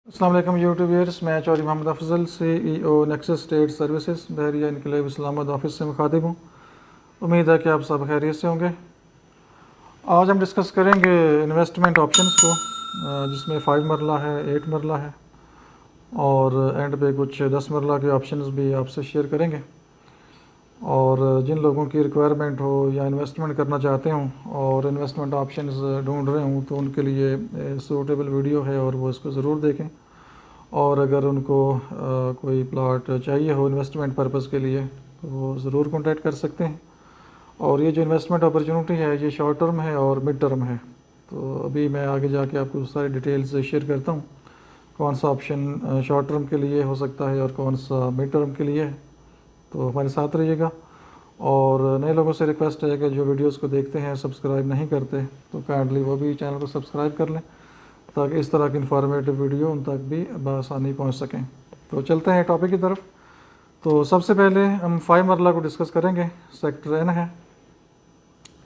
अस्सलाम वालेकुम YouTube viewers, मैं Chaudhry Mohammad Afzal CEO Nexus state services Bahria इनकलाब इस्लामाबाद ऑफिस से मुखातिब हूँ। उम्मीद है कि आप सब खैरियत से होंगे। आज हम डिस्कस करेंगे इन्वेस्टमेंट ऑप्शंस को, जिसमें 5 मरला है, 8 मरला है और एंड पे कुछ 10 मरला के ऑप्शंस भी आपसे शेयर करेंगे। और जिन लोगों की रिक्वायरमेंट हो या इन्वेस्टमेंट करना चाहते हों और इन्वेस्टमेंट ऑप्शंस ढूंढ रहे हों तो उनके लिए सूटेबल वीडियो है और वो इसको ज़रूर देखें। और अगर उनको कोई प्लॉट चाहिए हो इन्वेस्टमेंट पर्पज़ के लिए तो वो ज़रूर कांटेक्ट कर सकते हैं। और ये जो इन्वेस्टमेंट अपॉर्चुनिटी है ये शॉर्ट टर्म है और मिड टर्म है। तो अभी मैं आगे जाके आपको सारी डिटेल्स शेयर करता हूँ कौन सा ऑप्शन शॉर्ट टर्म के लिए हो सकता है और कौन सा मिड टर्म के लिए है। तो हमारे साथ रहिएगा। और नए लोगों से रिक्वेस्ट है कि जो वीडियोस को देखते हैं सब्सक्राइब नहीं करते तो काइंडली वो भी चैनल को सब्सक्राइब कर लें ताकि इस तरह की इन्फॉर्मेटिव वीडियो उन तक भी बआसानी पहुंच सकें। तो चलते हैं टॉपिक की तरफ। तो सबसे पहले हम 5 मरला को डिस्कस करेंगे, सेक्टर N है।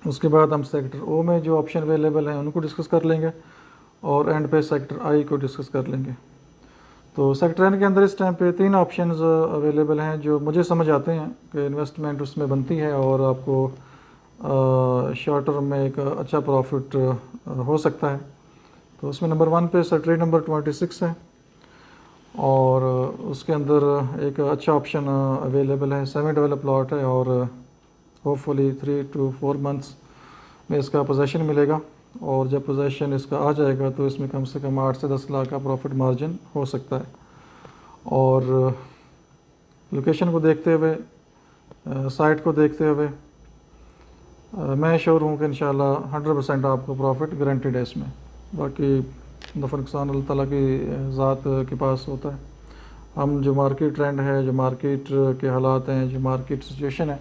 उसके बाद हम सेक्टर O में जो ऑप्शन अवेलेबल हैं उनको डिस्कस कर लेंगे और एंड पे सेक्टर I को डिस्कस कर लेंगे। तो सेक्टर N के अंदर इस टाइम पे 3 ऑप्शंस अवेलेबल हैं जो मुझे समझ आते हैं कि इन्वेस्टमेंट उसमें बनती है और आपको शॉर्ट टर्म में एक अच्छा प्रॉफिट हो सकता है। तो उसमें नंबर 1 पे सेक्टर नंबर 26 है और उसके अंदर एक अच्छा ऑप्शन अवेलेबल है। सेमी डेवलप प्लॉट है और होपफुली 3 to 4 मंथ्स में इसका पोजेसन मिलेगा और जब पोजेसन इसका आ जाएगा तो इसमें कम से कम 8 से 10 लाख का प्रॉफिट मार्जिन हो सकता है। और लोकेशन को देखते हुए, साइट को देखते हुए मैं श्योर हूँ कि इंशाल्लाह 100% आपको प्रॉफिट गारंटीड है इसमें। बाकी नफ़ा नुकसान अल्लाह ताला की ज़ात के पास होता है। हम जो मार्केट ट्रेंड है, जो मार्केट के हालात हैं, जो मार्केट सिचुएशन है,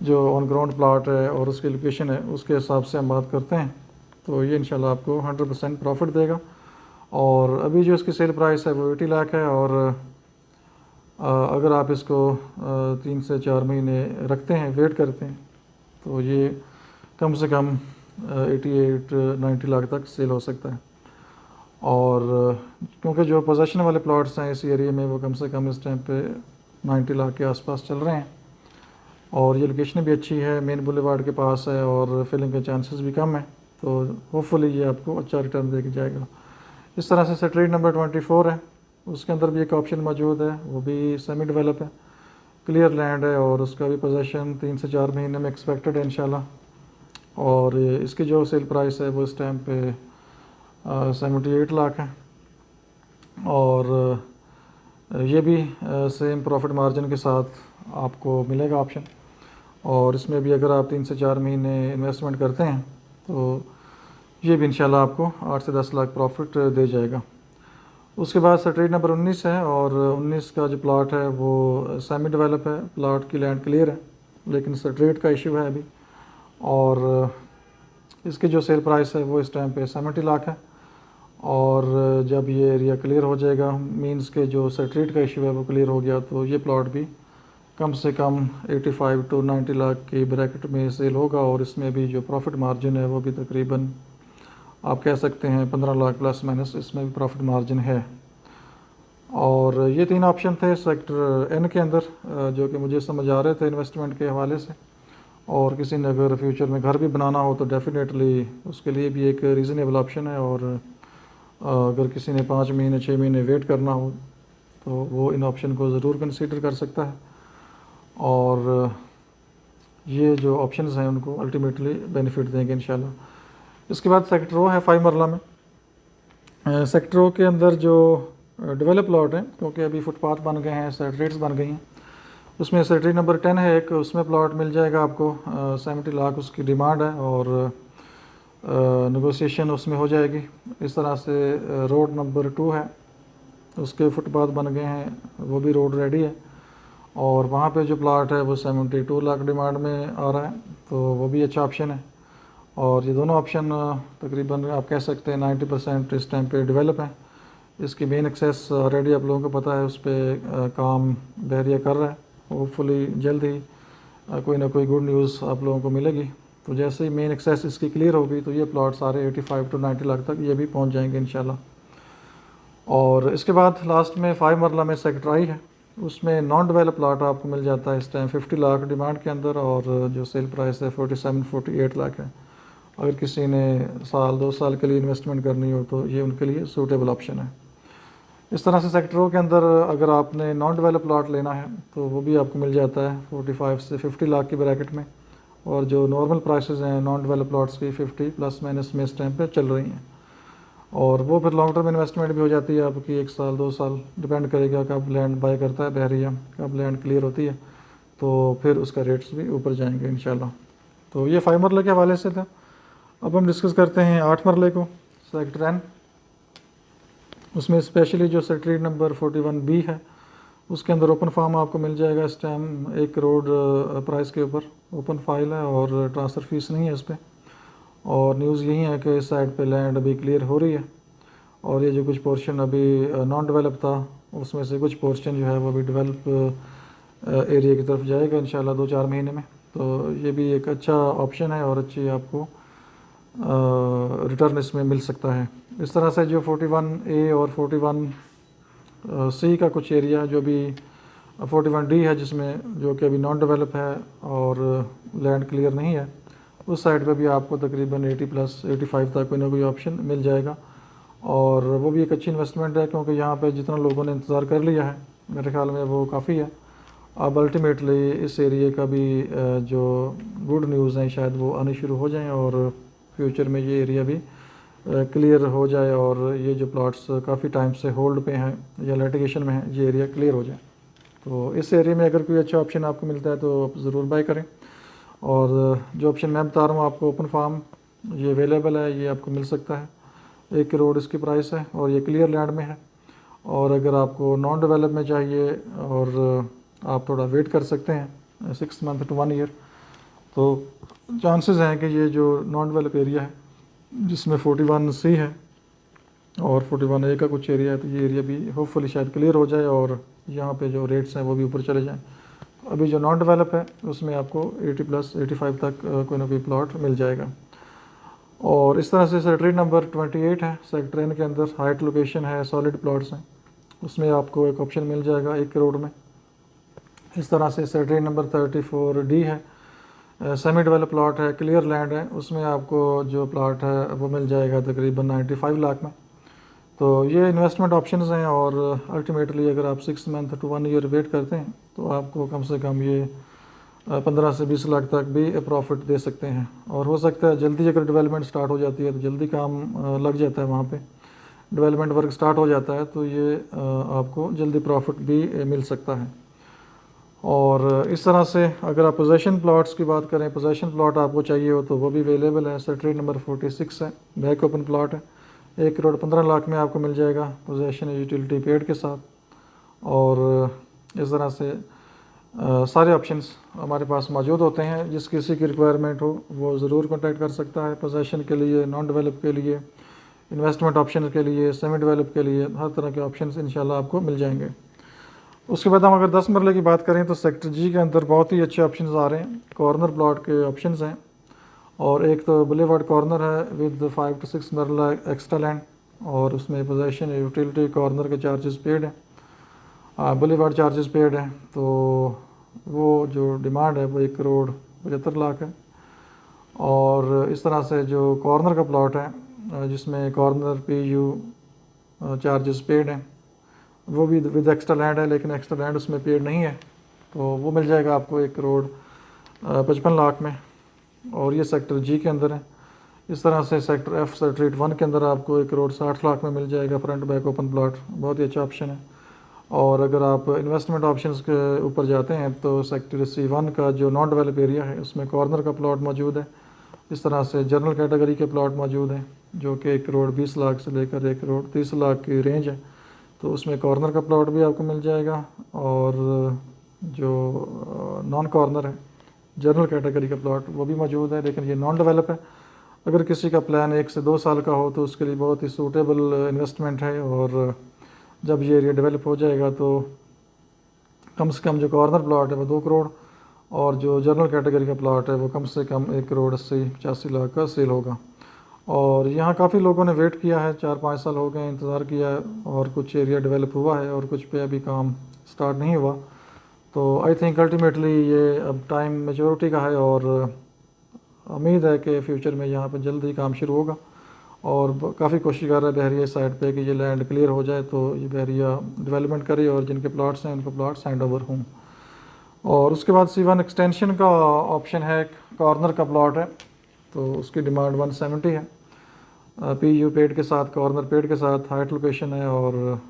जो ऑन ग्राउंड प्लाट है और उसकी लोकेशन है उसके हिसाब से हम बात करते हैं तो ये इंशाल्लाह आपको 100% प्रॉफिट देगा। और अभी जो इसकी सेल प्राइस है वो 80 लाख है और अगर आप इसको 3 से 4 महीने रखते हैं, वेट करते हैं तो ये कम से कम 88-90 लाख तक सेल हो सकता है। और क्योंकि जो पोजेसन वाले प्लॉट्स हैं इस एरिया में वो कम से कम इस टाइम पे 90 लाख के आसपास चल रहे हैं और ये लोकेशन भी अच्छी है, मेन बुलेवार्ड के पास है और फिलिंग के चांसेस भी कम है। तो होपफुली ये आपको अच्छा रिटर्न दे के जाएगा। इस तरह से सेक्टर नंबर 24 है, उसके अंदर भी एक ऑप्शन मौजूद है, वो भी सेमी डेवलप है, क्लियर लैंड है और उसका भी पोजेसन 3 से 4 महीने में एक्सपेक्टेड है इंशाल्लाह। और इसकी जो सेल प्राइस है वो इस टाइम पे 78 लाख है और ये भी सेम प्रॉफिट मार्जिन के साथ आपको मिलेगा ऑप्शन। और इसमें भी अगर आप 3 से 4 महीने इन्वेस्टमेंट करते हैं तो ये भी इंशाल्लाह आपको 8 से 10 लाख प्रॉफिट दे जाएगा। उसके बाद सेक्टर नंबर 19 है और 19 का जो प्लाट है वो सेमी डेवलप है, प्लाट की लैंड क्लियर है लेकिन सेक्रेट का इशू है अभी। और इसकी जो सेल प्राइस है वो इस टाइम पे 70 लाख है और जब ये एरिया क्लियर हो जाएगा, मींस के जो सेक्रेट का इशू है वो क्लियर हो गया तो ये प्लाट भी कम से कम 85 to 90 लाख की ब्रैकेट में सेल होगा और इसमें भी जो प्रॉफिट मार्जिन है वो भी तकरीबन आप कह सकते हैं 15 लाख प्लस माइनस इसमें भी प्रॉफिट मार्जिन है। और ये 3 ऑप्शन थे सेक्टर N के अंदर जो कि मुझे समझ आ रहे थे इन्वेस्टमेंट के हवाले से। और किसी ने अगर फ्यूचर में घर भी बनाना हो तो डेफिनेटली उसके लिए भी एक रीज़नेबल ऑप्शन है। और अगर किसी ने 5 महीने 6 महीने वेट करना हो तो वो इन ऑप्शन को ज़रूर कंसीडर कर सकता है। और ये जो ऑप्शंस हैं उनको अल्टीमेटली बेनिफिट देंगे इंशाल्लाह। इसके बाद सेक्टर O है 5 मरला में। सेक्टर O के अंदर जो डेवलप प्लॉट हैं, क्योंकि अभी फुटपाथ बन गए हैं, सेक्रेट्स बन गई हैं, उसमें सेक्टर नंबर 10 है एक, उसमें प्लॉट मिल जाएगा आपको 70 लाख उसकी डिमांड है और नेगोशिएशन उसमें हो जाएगी। इस तरह से रोड नंबर 2 है, उसके फुटपाथ बन गए हैं, वो भी रोड रेडी है और वहाँ पे जो प्लाट है वो 72 लाख डिमांड में आ रहा है तो वो भी अच्छा ऑप्शन है। और ये दोनों ऑप्शन तकरीबन आप कह सकते हैं 90% इस टाइम पे डेवलप है। इसकी मेन एक्सेस ऑलरेडी आप लोगों को पता है, उस पर काम बहरिया कर रहा है। होपफुली जल्द ही कोई ना कोई गुड न्यूज़ आप लोगों को मिलेगी। तो जैसे ही मेन एक्सेस इसकी क्लियर होगी तो ये प्लॉट सारे 85 to 90 लाख तक ये भी पहुंच जाएंगे इंशाल्लाह। और इसके बाद लास्ट में 5 मरला में सेक्टर आई है, उसमें नॉन डेवलप प्लाट आपको मिल जाता है इस टाइम 50 लाख डिमांड के अंदर, और जो सेल प्राइस है 47-48 लाख है। अगर किसी ने साल 2 साल के लिए इन्वेस्टमेंट करनी हो तो ये उनके लिए सूटेबल ऑप्शन है। इस तरह से सेक्टरों के अंदर अगर आपने नॉन डेवलप प्लाट लेना है तो वो भी आपको मिल जाता है 45 से 50 लाख की ब्रैकेट में, और जो नॉर्मल प्राइसेस हैं नॉन डेवलप प्लाट्स की 50 प्लस माइनस में इस टाइम पे चल रही हैं, और वो फिर लॉन्ग टर्म इन्वेस्टमेंट भी हो जाती है आपकी 1 साल 2 साल, डिपेंड करेगा कब लैंड बाय करता है बहरिया, कब लैंड क्लियर होती है, तो फिर उसका रेट्स भी ऊपर जाएंगे इंशाल्लाह। तो ये 5 मरले के हवाले से था। अब हम डिस्कस करते हैं 8 मरले को, सेक्टर एन। उसमें स्पेशली जो सेक्टर नंबर 41B है उसके अंदर ओपन फार्म आपको मिल जाएगा इस टाइम 1 करोड़ प्राइस के ऊपर ओपन फाइल है, और ट्रांसफ़र फीस नहीं है इस पर। और न्यूज़ यही है कि इस साइड पे लैंड अभी क्लियर हो रही है, और ये जो कुछ पोर्शन अभी नॉन डेवलप था उसमें से कुछ पोर्शन जो है वो अभी डेवलप एरिया की तरफ जाएगा इंशाल्लाह 2-4 महीने में। तो ये भी एक अच्छा ऑप्शन है और अच्छी आपको रिटर्न इसमें मिल सकता है। इस तरह से जो 41A और 41C का कुछ एरिया जो भी 41D है जिसमें जो कि अभी नॉन डेवलप है और लैंड क्लियर नहीं है, उस साइड पे भी आपको तकरीबन 80 प्लस 85 तक कोई ना कोई ऑप्शन मिल जाएगा, और वो भी एक अच्छी इन्वेस्टमेंट है क्योंकि यहाँ पे जितना लोगों ने इंतज़ार कर लिया है मेरे ख्याल में वो काफ़ी है। अब अल्टीमेटली इस एरिया का भी जो गुड न्यूज़ हैं शायद वो आनी शुरू हो जाएं, और फ्यूचर में ये एरिया भी क्लियर हो जाए, और ये जो प्लॉट्स काफ़ी टाइम से होल्ड पे हैं या लिटिगेशन में हैं ये एरिया क्लियर हो जाए। तो इस एरिया में अगर कोई अच्छा ऑप्शन आपको मिलता है तो आप ज़रूर बाय करें। और जो ऑप्शन मैं बता रहा हूँ आपको ओपन फार्म ये अवेलेबल है, ये आपको मिल सकता है 1 करोड़ इसकी प्राइस है, और ये क्लियर लैंड में है। और अगर आपको नॉन डेवलप में चाहिए और आप थोड़ा वेट कर सकते हैं 6 मंथ टू 1 ईयर, तो चांसेस हैं कि ये जो नॉन डेवलप एरिया है जिसमें 41C है और 41A का कुछ एरिया है, तो ये एरिया भी होपफुली शायद क्लियर हो जाए और यहाँ पे जो रेट्स हैं वो भी ऊपर चले जाएं। अभी जो नॉन डेवलप है उसमें आपको 80 प्लस 85 तक कोई ना कोई प्लॉट मिल जाएगा। और इस तरह से सेक्टर नंबर 28 है, सेक्टर एन के अंदर हाइट लोकेशन है, सॉलिड प्लॉट्स हैं, उसमें आपको एक ऑप्शन मिल जाएगा 1 करोड़ में। इस तरह से सेक्टर नंबर 34D है, सेमी डेवलप प्लॉट है, क्लियर लैंड है, उसमें आपको जो प्लॉट है वो मिल जाएगा तकरीबन 95 लाख में। तो ये इन्वेस्टमेंट ऑप्शंस हैं, और अल्टीमेटली अगर आप 6 मंथ टू 1 ईयर वेट करते हैं तो आपको कम से कम ये 15 से 20 लाख तक भी प्रॉफिट दे सकते हैं। और हो सकता है जल्दी अगर डेवलपमेंट स्टार्ट हो जाती है तो जल्दी काम लग जाता है, वहाँ पे डेवलपमेंट वर्क स्टार्ट हो जाता है तो ये आपको जल्दी प्रॉफिट भी मिल सकता है। और इस तरह से अगर आप पोजेशन प्लॉट्स की बात करें, पोजेशन प्लॉट आपको चाहिए हो तो वो भी अवेलेबल है। सेक्टर नंबर 46 है, बैक ओपन प्लॉट है, 1 करोड़ 15 लाख में आपको मिल जाएगा पोजेशन यूटिलिटी पेड के साथ। और इस तरह से सारे ऑप्शंस हमारे पास मौजूद होते हैं, जिस किसी की रिक्वायरमेंट हो वो ज़रूर कॉन्टैक्ट कर सकता है। पोजेशन के लिए, नॉन डेवलप के लिए, इन्वेस्टमेंट ऑप्शन के लिए, सेमी डेवलप के लिए, हर तरह के ऑप्शंस इंशाल्लाह आपको मिल जाएंगे। उसके बाद हम अगर 10 मरले की बात करें तो सेक्टर जी के अंदर बहुत ही अच्छे ऑप्शंस आ रहे हैं, कॉर्नर प्लॉट के ऑप्शंस हैं। और एक तो बुलेवार्ड कॉर्नर है विद 5 to 6 मरला एक्स्ट्रा लैंड, और उसमें पोजेशन यूटिलिटी कॉर्नर के चार्जेस पेड हैं, बुलेवार्ड चार्जेस पेड हैं। तो वो जो डिमांड है वो 1 करोड़ 75 लाख है। और इस तरह से जो कॉर्नर का प्लॉट है जिसमें कॉर्नर PU चार्जेस पेड हैं, वो भी विद एक्स्ट्रा लैंड है, लेकिन एक्स्ट्रा लैंड उसमें पेड नहीं है, तो वो मिल जाएगा आपको 1 करोड़ 55 लाख में, और ये सेक्टर जी के अंदर है। इस तरह से सेक्टर एफ सेक्टर 1 के अंदर आपको 1 करोड़ 60 लाख में मिल जाएगा फ्रंट बैक ओपन प्लॉट, बहुत ही अच्छा ऑप्शन है। और अगर आप इन्वेस्टमेंट ऑप्शंस के ऊपर जाते हैं तो सेक्टर C1 का जो नॉन डेवलप एरिया है उसमें कॉर्नर का प्लॉट मौजूद है। इस तरह से जनरल कैटेगरी के प्लॉट मौजूद हैं जो कि 1 करोड़ 20 लाख से लेकर 1 करोड़ 30 लाख की रेंज है, तो उसमें कॉर्नर का प्लॉट भी आपको मिल जाएगा। और जो नॉन कॉर्नर है जनरल कैटेगरी का प्लॉट वो भी मौजूद है, लेकिन ये नॉन डेवलप है। अगर किसी का प्लान 1 से 2 साल का हो तो उसके लिए बहुत ही सूटेबल इन्वेस्टमेंट है, और जब ये एरिया डेवलप हो जाएगा तो कम से कम जो कॉर्नर प्लॉट है वो 2 करोड़, और जो जनरल कैटेगरी का प्लॉट है वो कम से कम 1 करोड़ 80-85 लाख का सेल होगा। और यहाँ काफ़ी लोगों ने वेट किया है, 4-5 साल हो गए इंतज़ार किया है, और कुछ एरिया डेवलप हुआ है और कुछ पे अभी काम स्टार्ट नहीं हुआ। तो आई थिंक अल्टीमेटली ये अब टाइम मेजोरिटी का है, और उम्मीद है कि फ्यूचर में यहाँ पर जल्द ही काम शुरू होगा। और काफ़ी कोशिश कर रहा है बहरिया साइड पे कि ये लैंड क्लियर हो जाए तो ये बहरिया डेवलपमेंट करे और जिनके प्लाट्स हैं उनको प्लाट्स हैंड ओवर हों। और उसके बाद C1 एक्सटेंशन का ऑप्शन है, कॉर्नर का प्लॉट है, तो उसकी डिमांड 170 है। PU पेड के साथ, कॉर्नर पेड के साथ, हाइट लोकेशन है और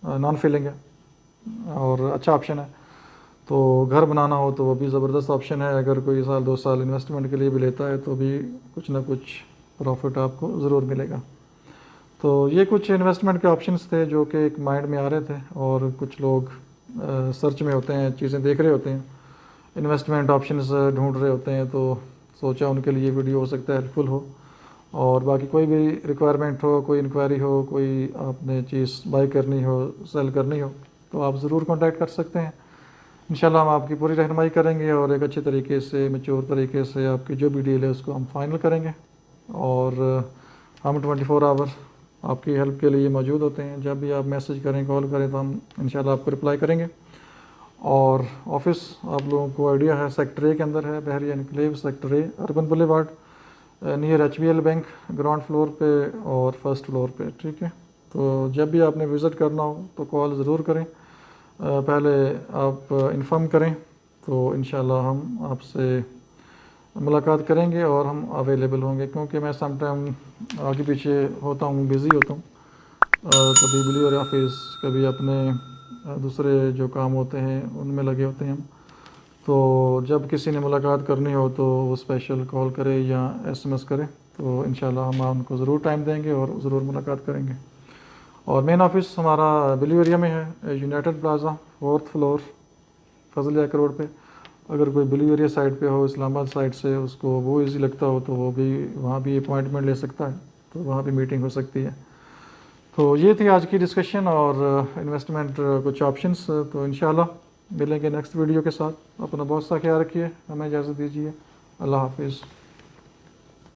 नॉन फिलिंग है और अच्छा ऑप्शन है। तो घर बनाना हो तो वो भी ज़बरदस्त ऑप्शन है। अगर कोई 1-2 साल इन्वेस्टमेंट के लिए भी लेता है तो भी कुछ ना कुछ प्रॉफिट आपको ज़रूर मिलेगा। तो ये कुछ इन्वेस्टमेंट के ऑप्शंस थे जो कि एक माइंड में आ रहे थे, और कुछ लोग सर्च में होते हैं, चीज़ें देख रहे होते हैं, इन्वेस्टमेंट ऑप्शंस ढूंढ रहे होते हैं, तो सोचा उनके लिए वीडियो हो सकता है हेल्पफुल हो। और बाकी कोई भी रिक्वायरमेंट हो, कोई इंक्वायरी हो, कोई आपने चीज़ बाई करनी हो, सेल करनी हो, तो आप ज़रूर कॉन्टैक्ट कर सकते हैं। इंशाल्लाह हम आपकी पूरी रहनुमाई करेंगे और एक अच्छे तरीके से, मैच्योर तरीके से आपकी जो भी डील है उसको हम फाइनल करेंगे। और हम 24 आवर आपकी हेल्प के लिए मौजूद होते हैं। जब भी आप मैसेज करें, कॉल करें, तो हम इंशाल्लाह आपको रिप्लाई करेंगे। और ऑफिस आप लोगों को आइडिया है, सेक्टर ए के अंदर है, Bahria Enclave sector A, Urban Boulevard, near HBL bank, ground floor पे और फर्स्ट फ्लोर पे। ठीक है, तो जब भी आपने विज़िट करना हो तो कॉल ज़रूर करें, पहले आप इन्फॉर्म करें, तो इंशाल्लाह हम आपसे मुलाकात करेंगे और हम अवेलेबल होंगे। क्योंकि मैं सम टाइम आगे पीछे होता हूँ, बिज़ी होता हूँ, कभी डिलीवरी ऑफिस, कभी अपने दूसरे जो काम होते हैं उनमें लगे होते हैं हम। तो जब किसी ने मुलाकात करनी हो तो वो स्पेशल कॉल करे या SMS करे, तो इंशाल्लाह हम उनको ज़रूर टाइम देंगे और ज़रूर मुलाकात करेंगे। और मेन ऑफिस हमारा बिली एरिया में है, यूनाइटेड प्लाज़ा, 4th फ्लोर, फजल याक रोड पे। अगर कोई बिली एरिया साइड पे हो, इस्लामाबाद साइड से, उसको वो इजी लगता हो तो वो भी वहाँ भी अपॉइंटमेंट ले सकता है, तो वहाँ भी मीटिंग हो सकती है। तो ये थी आज की डिस्कशन और इन्वेस्टमेंट कुछ ऑप्शंस। तो इंशाल्लाह मिलेंगे नेक्स्ट वीडियो के साथ। अपना बहुत सा ख्याल रखिए, हमें इजाज़त दीजिए। अल्लाह हाफिज़।